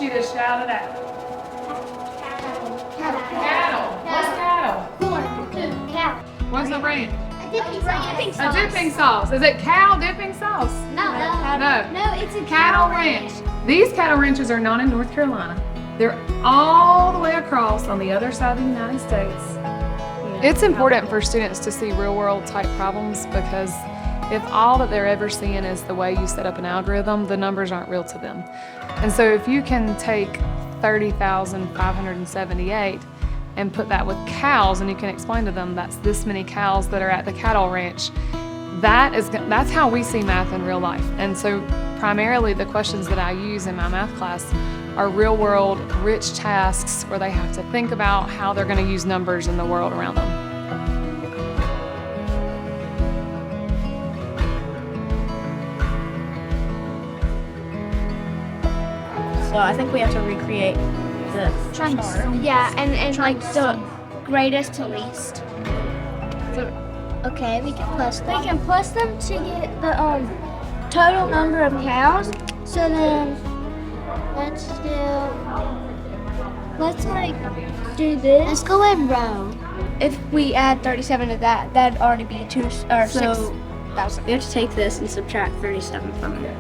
you to shout it out. Cattle. What's cattle? Cow. What's a ranch? A dipping sauce. A dipping sauce. Is it cow dipping sauce? No. No, it's a Cattle ranch. These cattle ranches are not in North Carolina. They're all the way across on the other side of the United States. It's important for students to see real world type problems because if all that they're ever seeing is the way you set up an algorithm, the numbers aren't real to them. And so if you can take 30,578 and put that with cows and you can explain to them that's this many cows that are at the cattle ranch, that's how we see math in real life. And so primarily the questions that I use in my math class are real world, rich tasks where they have to think about how they're going to use numbers in the world around them. So I think we have to recreate the chart. Yeah, and like the greatest to least. Okay, we can plus them. We can plus them to get the total number of cows. So then let's do this. Let's go in row. If we add 37 to that, that'd already be 6,000. We have to take this and subtract 37 from it.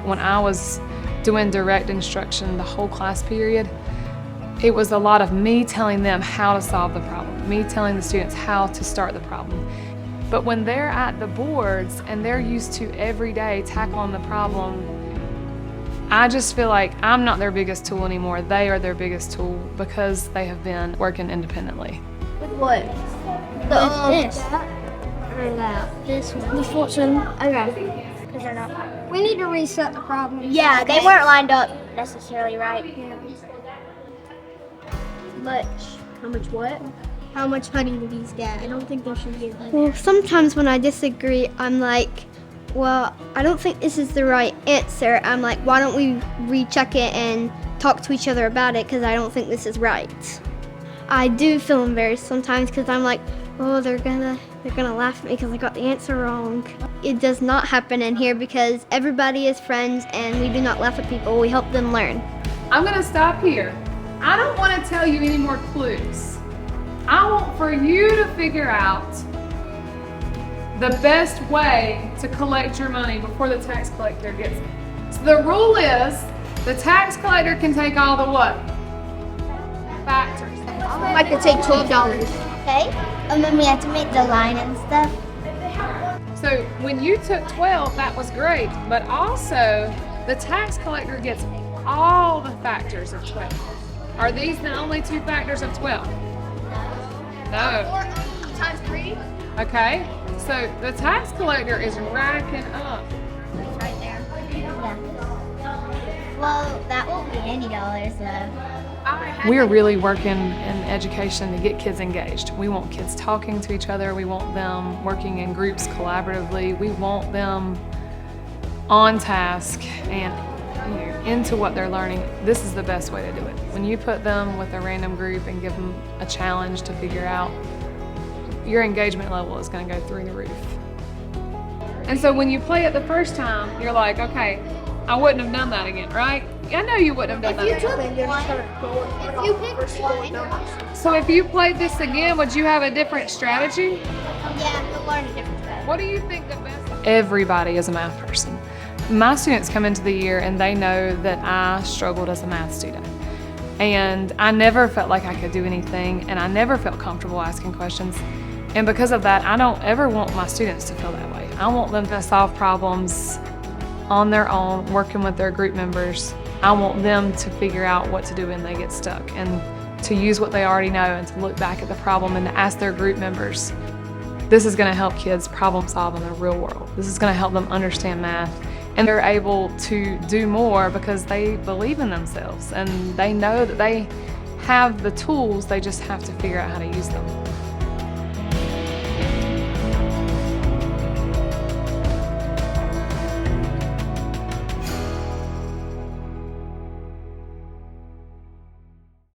When I was doing direct instruction the whole class period, it was a lot of me telling them how to solve the problem, me telling the students how to start the problem. But when they're at the boards and they're used to every day tackling the problem, I just feel like I'm not their biggest tool anymore. They are their biggest tool because they have been working independently. With what? This. Or that. This one. This one. Okay. Because they're not. We need to reset the problem. Yeah, okay. They weren't lined up necessarily right. Yeah. How much what? How much honey do these get? I don't think they should get honey. Well, sometimes when I disagree, I'm like, well, I don't think this is the right answer. I'm like, why don't we recheck it and talk to each other about it because I don't think this is right. I do feel embarrassed sometimes because I'm like, oh, they're gonna laugh at me because I got the answer wrong. It does not happen in here because everybody is friends and we do not laugh at people. We help them learn. I'm gonna stop here. I don't want to tell you any more clues. I want for you to figure out the best way to collect your money before the tax collector gets it. So the rule is the tax collector can take all the what? Factors. I could take $12. Okay. And then we have to make the line and stuff. So when you took 12, that was great, but also the tax collector gets all the factors of 12. Are these the only two factors of 12? No. Times 3? Okay. So the tax collector is racking up. It's right there. Yeah. Well, that won't be any dollars though. We're really working in education to get kids engaged. We want kids talking to each other. We want them working in groups collaboratively. We want them on task and into what they're learning. This is the best way to do it. When you put them with a random group and give them a challenge to figure out, your engagement level is going to go through the roof. And so when you play it the first time, you're like, okay, I wouldn't have done that again, right? I know you wouldn't have done that again. If you picked one. So if you played this again, would you have a different strategy? Yeah, we'll learn a different strategy. What do you think the best? Everybody is a math person. My students come into the year and they know that I struggled as a math student. And I never felt like I could do anything and I never felt comfortable asking questions. And because of that, I don't ever want my students to feel that way. I want them to solve problems on their own, working with their group members. I want them to figure out what to do when they get stuck and to use what they already know and to look back at the problem and to ask their group members. This is going to help kids problem solve in the real world. This is going to help them understand math. And they're able to do more because they believe in themselves and they know that they have the tools, they just have to figure out how to use them.